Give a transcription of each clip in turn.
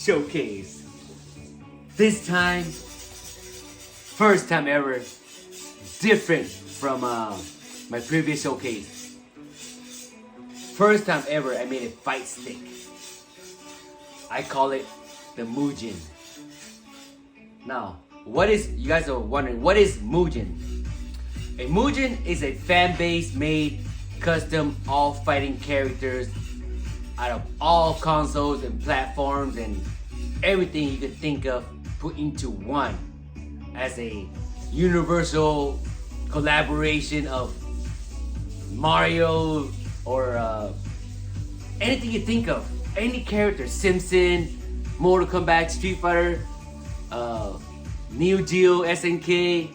showcase. This time, first time ever, different from my previous showcase. First time ever I made a fight stick. I call it the M.U.G.E.N. Now, you guys are wondering, what is M.U.G.E.N? A M.U.G.E.N is a fan base made custom all fighting characters out of all consoles and platforms and everything you could think of put into one as a universal collaboration of Mario or anything you think of, any character, Simpson, Mortal Kombat, Street Fighter, Neo Geo, SNK,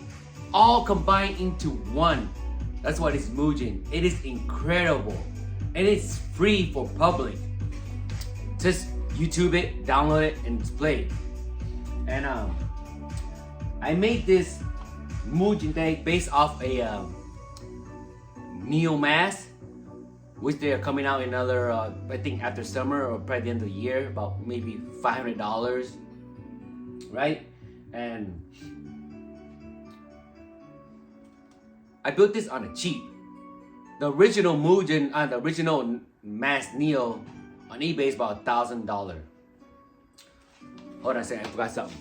all combined into one. That's what is M.U.G.E.N. It is incredible and it's free for public. Just YouTube it, download it, and play it. And I made this M.U.G.E.N thing based off a Neo mask, which they are coming out in another, I think after summer or probably the end of the year, about maybe $500, right? And I built this on a cheap. The original M.U.G.E.N, the original mask Neo on eBay is about $1,000. Hold on a second, I forgot something.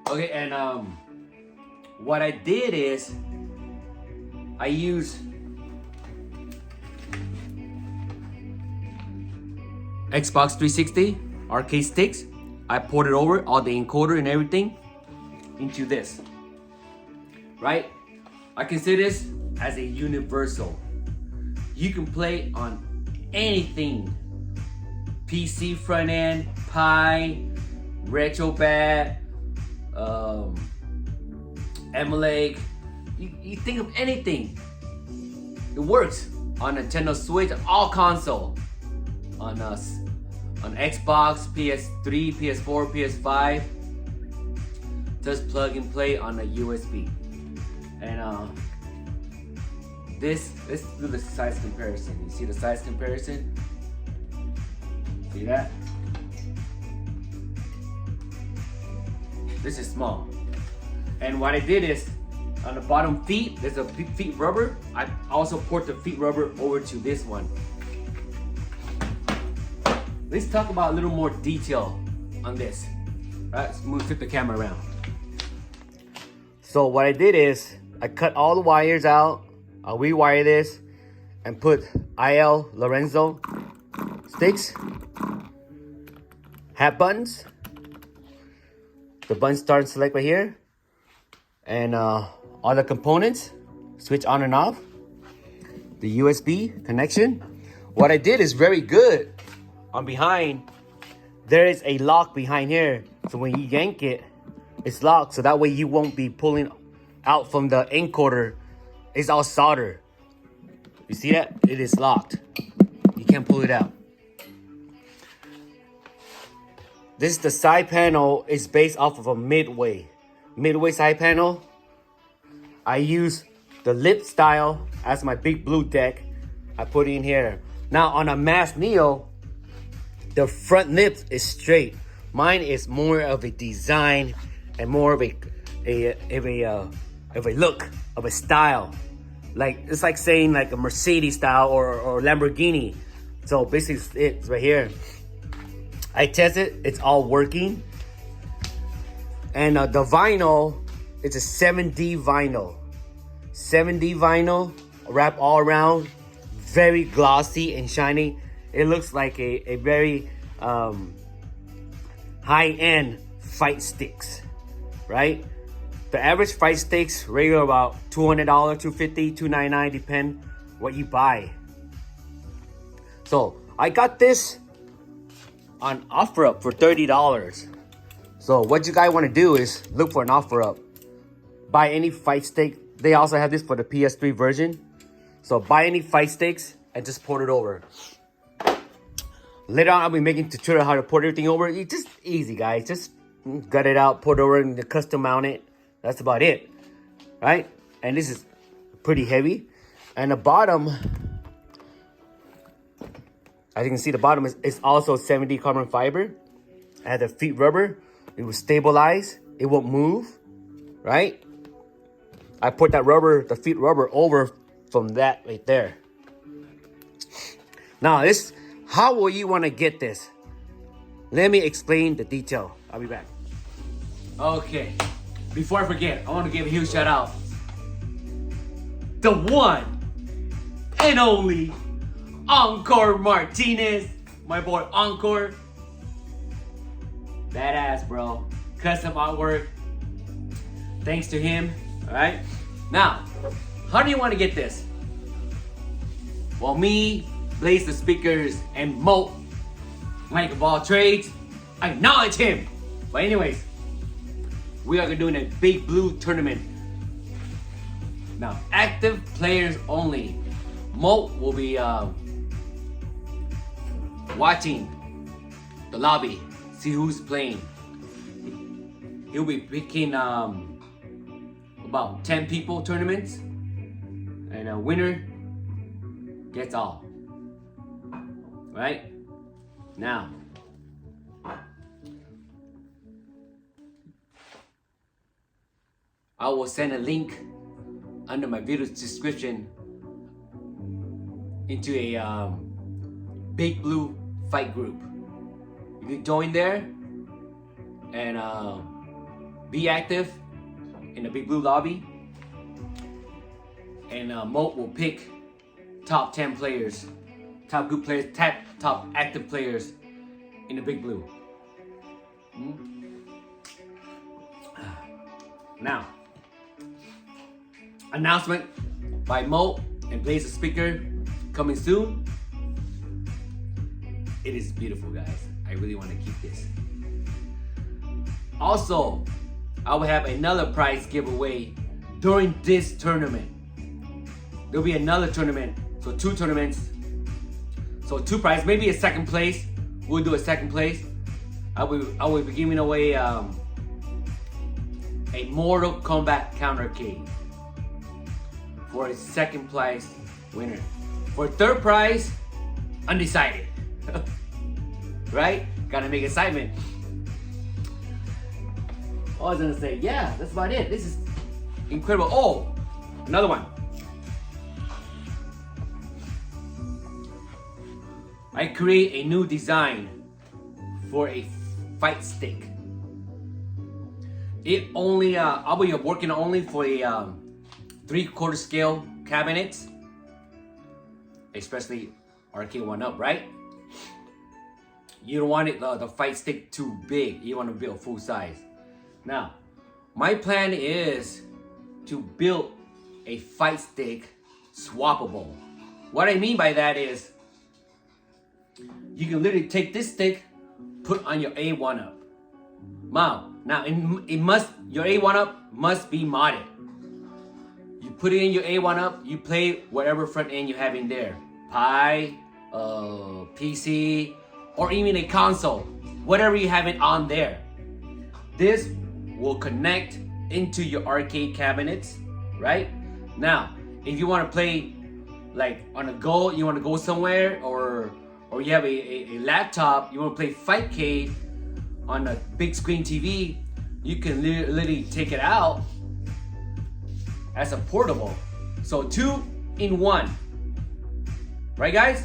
Okay, and what I did is I used Xbox 360 arcade sticks. I ported over all the encoder and everything into this, right? I consider this as a universal. You can play on anything. PC front end, Pi, Retrobat, emulate. You think of anything. It works on Nintendo Switch, all console. On Xbox, PS3, PS4, PS5. Just plug and play on a USB. And let's do the size comparison. You see the size comparison? See that? This is small. And what I did is, on the bottom feet, there's a feet rubber. I also port the feet rubber over to this one. Let's talk about a little more detail on this. Right, let's flip the camera around. So what I did is, I cut all the wires out. I'll rewire this and put IL Lorenzo sticks, hat buttons. The buttons start and select right here. And all the components, switch on and off. The USB connection. What I did is very good. On behind, there is a lock behind here. So when you yank it, it's locked. So that way you won't be pulling out from the encoder. It's all solder. You see that? It is locked. You can't pull it out. This is the side panel. It's based off of a Midway side panel. I use the lip style as my big blue deck. I put it in here. Now on a Mask Neo, the front lip is straight. Mine is more of a design and more of a look, of a style. Like, it's like saying like a Mercedes style or Lamborghini. So basically it's right here. I tested, it's all working. And the vinyl, it's a 7D vinyl. 7D vinyl, wrap all around, very glossy and shiny. It looks like a very high-end fight sticks, right? The average fight sticks regular about $200, $250, $299, depend what you buy. So I got this on OfferUp for $30. So what you guys want to do is look for an OfferUp. Buy any fight stick. They also have this for the PS3 version. So buy any fight sticks and just port it over. Later on, I'll be making tutorial how to port everything over. It's just easy, guys. Just gut it out, port it over, and custom mount it. That's about it, right? And this is pretty heavy. And the bottom, As you can see, the bottom is also 70 carbon fiber. I had the feet rubber. It will stabilize. It won't move, right? I put that rubber, the feet rubber, over from that right there. Now, how will you want to get this? Let me explain the detail. I'll be back. Okay, before I forget, I want to give a huge shout out. The one and only Encore Martinez, my boy Encore. Badass, bro. Custom artwork. Thanks to him. All right. Now, how do you want to get this? Well, me, BlaztThespeakers and Moat, Mike of all trades, I acknowledge him. But anyways, we are doing a Big Blue Tournament. Now, active players only. Moat will be watching the lobby, see who's playing. He'll be picking about 10 people tournaments, and a winner gets all. Right? Now, I will send a link under my video description into a Big Blue fight group. You can join there and be active in the Big Blue lobby, and Moat will pick top 10 players, top good players, top active players in the Big Blue. Now, announcement by Moat and BlaztThespeaker coming soon. It is beautiful, guys. I really want to keep this. Also, I will have another prize giveaway during this tournament. There'll be another tournament, so 2 tournaments. So 2 prizes, maybe a second place. We'll do a second place. I will be giving away a Mortal Kombat counter key for a second prize winner. For third prize, undecided. Right? Gotta make excitement. I was gonna say, yeah, that's about it. This is incredible. Oh, another one. I create a new design for a fight stick. It only, I'll be working only for a 3/4 scale cabinets, especially Arcade1up, right? You don't want it, the fight stick too big. You want to build full size. Now, my plan is to build a fight stick swappable. What I mean by that is, you can literally take this stick, put on your A1up. Now, your A1up must be modded. You put it in your A1up, you play whatever front end you have in there. Pi, PC, or even a console. Whatever you have it on there. This will connect into your arcade cabinets, right? Now, if you want to play like on a go, you want to go somewhere, or you have a laptop, you want to play Fightcade on a big screen TV, you can literally take it out as a portable. So 2 in 1, right guys?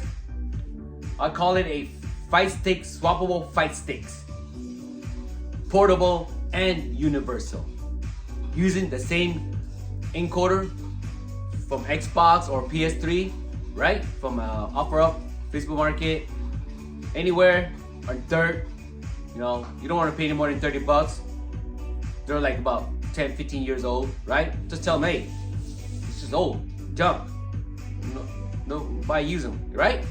I call it a fight stick, swappable fight sticks. Portable and universal. Using the same encoder from Xbox or PS3, right? From OfferUp, Facebook Market, anywhere on dirt. You know, you don't want to pay any more than 30 bucks. They're like about 10, 15 years old, right? Just tell them, hey, this is old, junk. No, why use them, right?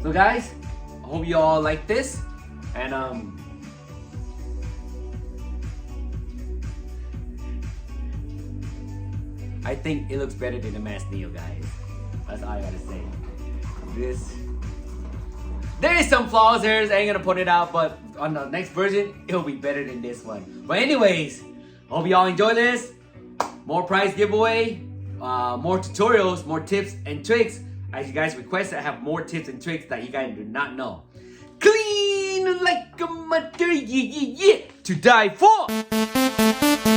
So guys, I hope you all like this, and I think it looks better than the Mass Neo, guys. That's all I gotta say. There is some flaws here, I ain't gonna put it out, but on the next version, it'll be better than this one. But anyways, hope y'all enjoy this. More prize giveaway, more tutorials, more tips and tricks as you guys requested, I have more tips and tricks that you guys do not know. Clean like a mother, yeah, yeah, yeah, to die for!